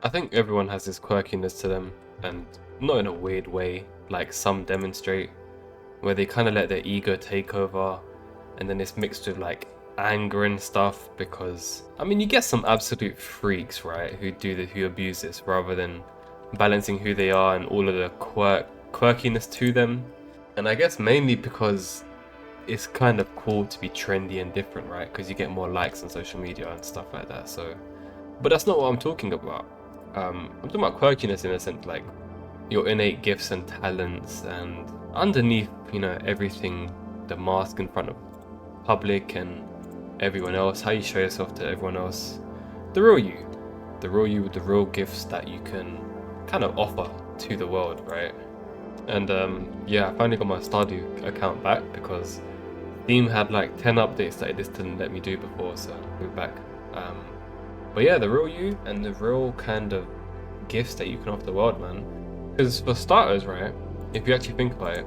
I think everyone has this quirkiness to them, and not in a weird way, like some demonstrate, where they kind of let their ego take over, and then it's mixed with like anger and stuff. Because I mean, you get some absolute freaks, right, who abuse this rather than balancing who they are and all of the quirkiness to them. And I guess mainly because it's kind of cool to be trendy and different, right? Because you get more likes on social media and stuff like that. So, but that's not what I'm talking about. I'm talking about quirkiness in a sense, like your innate gifts and talents, and underneath, everything, the mask in front of public and everyone else, how you show yourself to everyone else, the real you, with the real gifts that you can kind of offer to the world, right? And yeah, I finally got my Stardew account back because Steam had like 10 updates that it just didn't let me do before, so we're back. But yeah, the real you and the real kind of gifts that you can offer the world, man. Because for starters, right, if you actually think about it,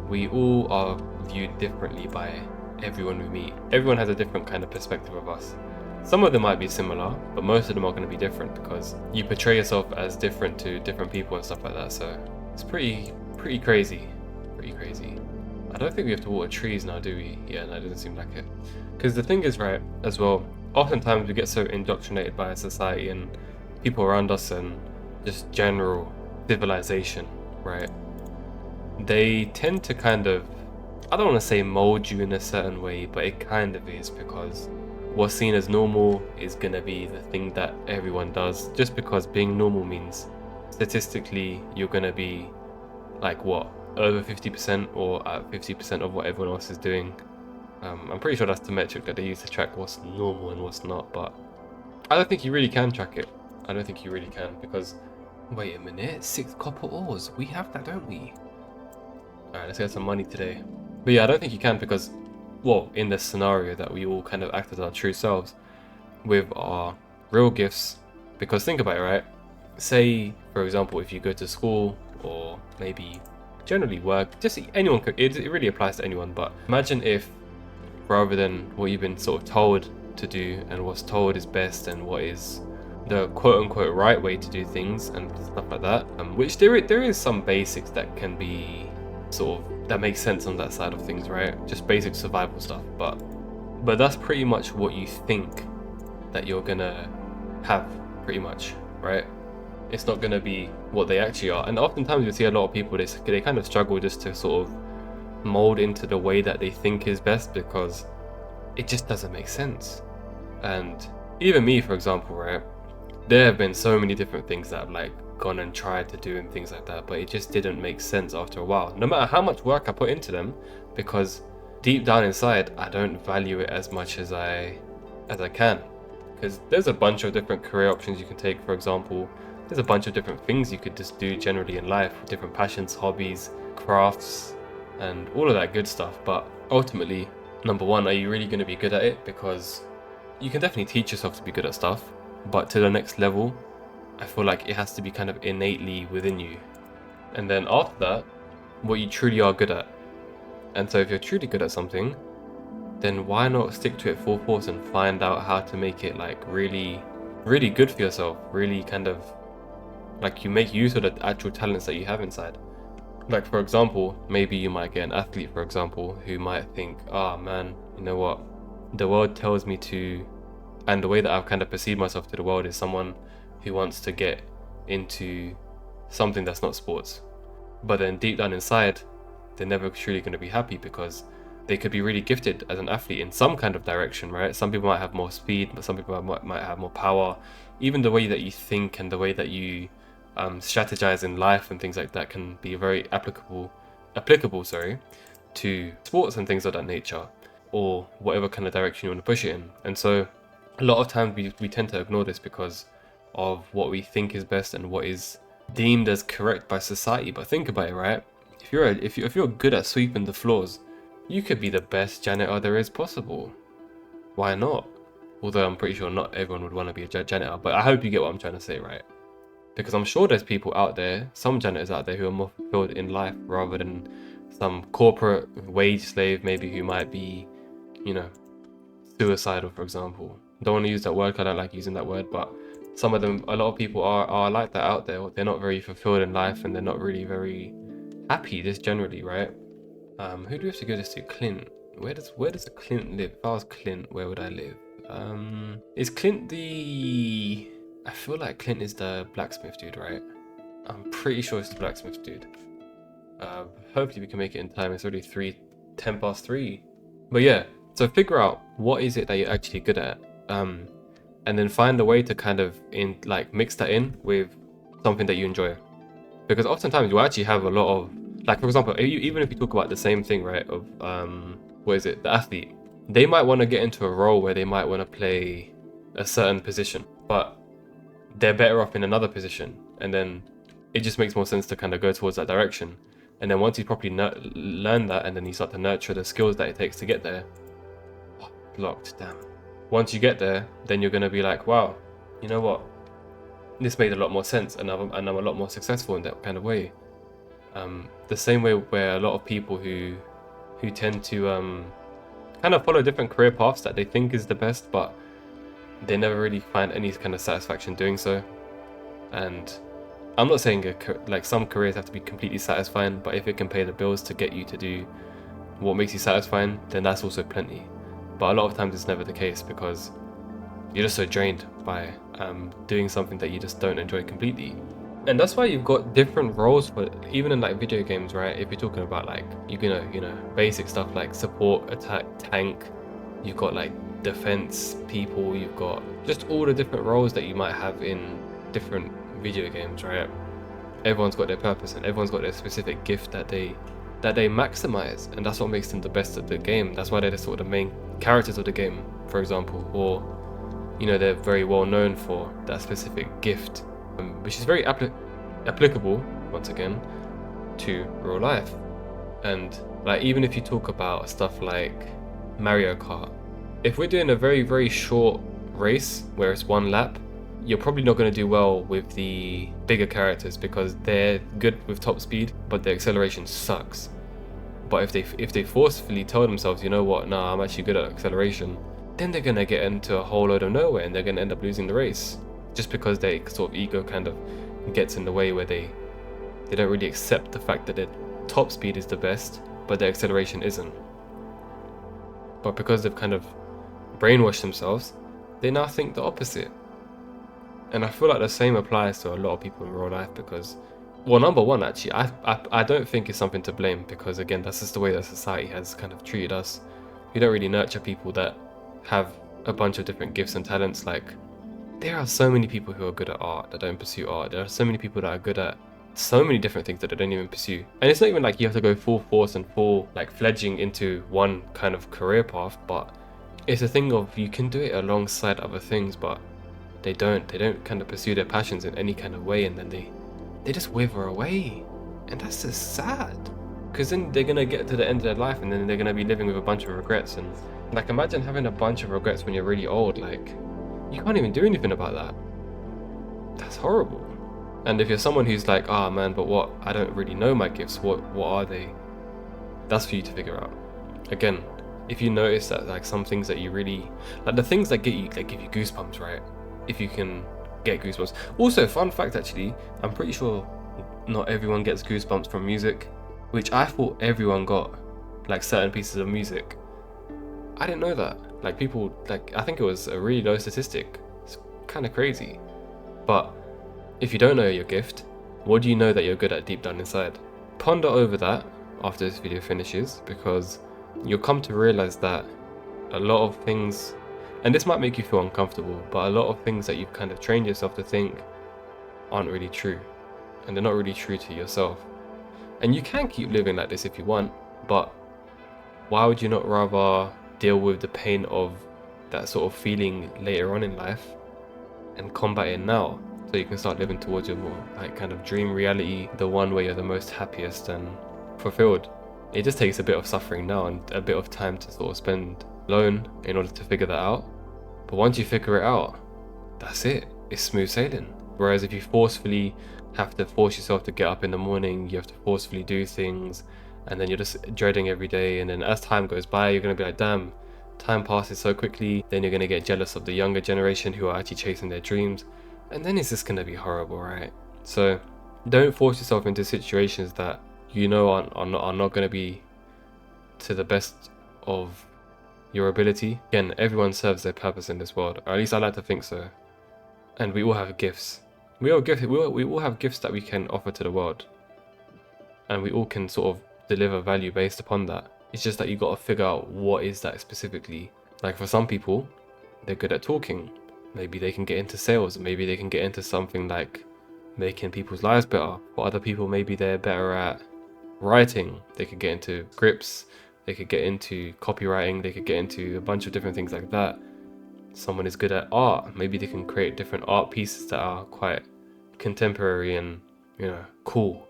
we all are viewed differently by everyone we meet. Everyone has a different kind of perspective of us. Some of them might be similar, but most of them are going to be different because you portray yourself as different to different people and stuff like that. So it's pretty crazy. Pretty crazy. I don't think we have to water trees now, do we? Yeah, no, it doesn't seem like it. Because the thing is, right, as well, oftentimes we get so indoctrinated by society and people around us and just general civilization, right? They tend to kind of, I don't want to say mold you in a certain way, but it kind of is, because what's seen as normal is going to be the thing that everyone does, just because being normal means statistically you're going to be like what, over 50% or at 50% of what everyone else is doing. I'm pretty sure that's the metric that they use to track what's normal and what's not, but I don't think you really can track it. I don't think you really can, because wait a minute, 6 copper ores, we have that, don't we? Alright, let's get some money today. But yeah, I don't think you can, because, well, in this scenario that we all kind of act as our true selves with our real gifts. Because think about it, right? Say, for example, if you go to school or maybe generally work, just anyone could, it really applies to anyone, but imagine if rather than what you've been sort of told to do and what's told is best and what is the quote-unquote right way to do things and stuff like that, which there is some basics that can be sort of, that makes sense on that side of things, right? Just basic survival stuff, but that's pretty much what you think that you're gonna have, pretty much, right? It's not gonna be what they actually are. And oftentimes you see a lot of people, they kind of struggle just to sort of mold into the way that they think is best, because it just doesn't make sense. And even me, for example, right, there have been so many different things that I've like gone and tried to do and things like that, but it just didn't make sense after a while, no matter how much work I put into them, because deep down inside I don't value it as much as I can. Because there's a bunch of different career options you can take. For example, there's a bunch of different things you could just do generally in life, different passions, hobbies, crafts, and all of that good stuff. But ultimately, number one, are you really going to be good at it? Because you can definitely teach yourself to be good at stuff, but to the next level, I feel like it has to be kind of innately within you. And then after that, what you truly are good at. And so if you're truly good at something, then why not stick to it full force and find out how to make it like really, really good for yourself, really kind of like you make use of the actual talents that you have inside. Like, for example, maybe you might get an athlete, for example, who might think, oh man, you know what, the world tells me to, and the way that I've kind of perceived myself to the world is someone who wants to get into something that's not sports. But then deep down inside, they're never truly going to be happy, because they could be really gifted as an athlete in some kind of direction, right? Some people might have more speed, but some people might have more power. Even the way that you think and the way that you strategize in life and things like that can be very applicable, to sports and things of that nature, or whatever kind of direction you want to push it in. And so a lot of times we tend to ignore this because of what we think is best and what is deemed as correct by society. But think about it, right? If you're good at sweeping the floors, you could be the best janitor there is possible. Why not? Although I'm pretty sure not everyone would want to be a janitor, but I hope you get what I'm trying to say, right? Because I'm sure there's people out there, some janitors out there, who are more fulfilled in life rather than some corporate wage slave, maybe, who might be, suicidal, for example. Don't want to use that word because I don't like using that word, but some of them, a lot of people are like that out there. They're not very fulfilled in life, and they're not really very happy just generally, right? Who do we have to go to? Clint. Where does Clint live? If I was Clint, where would I live? Is Clint the? I feel like Clint is the blacksmith dude, right? I'm pretty sure it's the blacksmith dude. Hopefully we can make it in time. It's already 10 past 3. But yeah, so figure out what is it that you're actually good at, and then find a way to kind of mix that in with something that you enjoy. Because oftentimes you actually have a lot of, like, for example, even if you talk about the same thing, right, of what is it, the athlete, they might want to get into a role where they might want to play a certain position, but they're better off in another position, and then it just makes more sense to kind of go towards that direction. And then once you properly learn that, and then you start to nurture the skills that it takes to get there. Oh, blocked, damn. Once you get there, then you're going to be like, wow, you know what, this made a lot more sense, and I'm a lot more successful in that kind of way. The same way where a lot of people who tend to kind of follow different career paths that they think is the best, but they never really find any kind of satisfaction doing so. And I'm not saying like some careers have to be completely satisfying, but if it can pay the bills to get you to do what makes you satisfying, then that's also plenty. But a lot of times it's never the case, because you're just so drained by doing something that you just don't enjoy completely. And that's why you've got different roles for, even in like video games, right? If you're talking about like you know basic stuff like support, attack, tank, you've got like defense people, you've got just all the different roles that you might have in different video games, right? Everyone's got their purpose, and everyone's got their specific gift that they maximize, and that's what makes them the best at the game. That's why they're the sort of the main characters of the game, for example, or they're very well known for that specific gift, which is very applicable once again to real life. And like, even if you talk about stuff like Mario Kart, if we're doing a very, very short race where it's one lap, you're probably not going to do well with the bigger characters, because they're good with top speed, but their acceleration sucks. But if they forcefully tell themselves, you know what, nah, I'm actually good at acceleration, then they're going to get into a whole load of nowhere, and they're going to end up losing the race, just because their sort of ego kind of gets in the way, where they don't really accept the fact that their top speed is the best, but their acceleration isn't. But because they've kind of brainwashed themselves, they now think the opposite. And I feel like the same applies to a lot of people in real life, because, well, number one, actually, I don't think it's something to blame, because again, that's just the way that society has kind of treated us. We don't really nurture people that have a bunch of different gifts and talents. Like, there are so many people who are good at art that don't pursue art. There are so many people that are good at so many different things that they don't even pursue. And it's not even like you have to go full force and full like fledging into one kind of career path, but it's a thing of you can do it alongside other things, but they don't kind of pursue their passions in any kind of way, and then they just wither away. And that's just sad, because then they're gonna get to the end of their life, and then they're gonna be living with a bunch of regrets. And like, imagine having a bunch of regrets when you're really old. Like, you can't even do anything about that. That's horrible. And if you're someone who's like, ah, man, but what, I don't really know my gifts, what are they? That's for you to figure out. Again, if you notice that like some things that you really like, the things that give you goosebumps, right? If you can get goosebumps. Also, fun fact, actually, I'm pretty sure not everyone gets goosebumps from music, which I thought everyone got, like certain pieces of music. I didn't know that. Like, people, like, I think it was a really low statistic. It's kind of crazy. But if you don't know your gift, what do you know that you're good at deep down inside? Ponder over that after this video finishes, because you'll come to realize that a lot of things, and this might make you feel uncomfortable, but a lot of things that you've kind of trained yourself to think aren't really true, and they're not really true to yourself. And you can keep living like this if you want, but why would you not rather deal with the pain of that sort of feeling later on in life and combat it now, so you can start living towards your more like kind of dream reality, the one where you're the most happiest and fulfilled. It just takes a bit of suffering now and a bit of time to sort of spend alone in order to figure that out. But once you figure it out, that's it. It's smooth sailing. Whereas if you forcefully have to force yourself to get up in the morning, you have to forcefully do things, and then you're just dreading every day, and then as time goes by, you're going to be like, damn, time passes so quickly. Then you're going to get jealous of the younger generation who are actually chasing their dreams, and then it's just gonna be horrible, right? So don't force yourself into situations that you know are not gonna be to the best of your ability. Again, everyone serves their purpose in this world, or at least I like to think so. And we all have gifts. We all have gifts that we can offer to the world, and we all can sort of deliver value based upon that. It's just that you got to figure out what is that specifically. Like for some people, they're good at talking. Maybe they can get into sales. Maybe they can get into something like making people's lives better. For other people, maybe they're better at writing. They could get into scripts. They could get into copywriting. They could get into a bunch of different things like that. Someone is good at art. Maybe they can create different art pieces that are quite contemporary and, cool.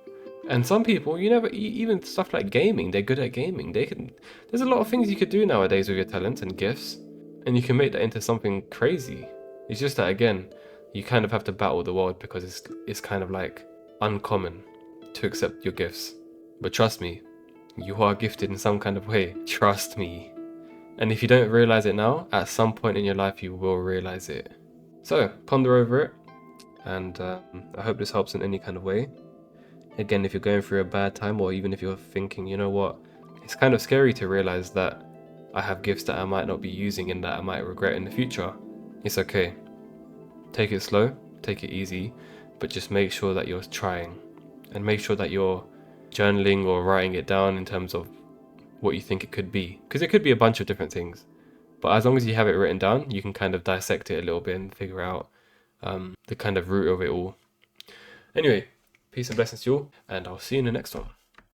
And some people, even stuff like gaming, they're good at gaming. There's a lot of things you could do nowadays with your talents and gifts, and you can make that into something crazy. It's just that, again, you kind of have to battle the world because it's kind of like uncommon to accept your gifts. But trust me, you are gifted in some kind of way. Trust me. And if you don't realize it now, at some point in your life you will realize it. So ponder over it, and I hope this helps in any kind of way. Again, if you're going through a bad time, or even if you're thinking, you know what, it's kind of scary to realize that I have gifts that I might not be using and that I might regret in the future. It's okay. Take it slow, take it easy, but just make sure that you're trying, and make sure that you're journaling or writing it down in terms of what you think it could be, because it could be a bunch of different things, but as long as you have it written down, you can kind of dissect it a little bit and figure out the kind of root of it all. Anyway, peace and blessings to you all, and I'll see you in the next one.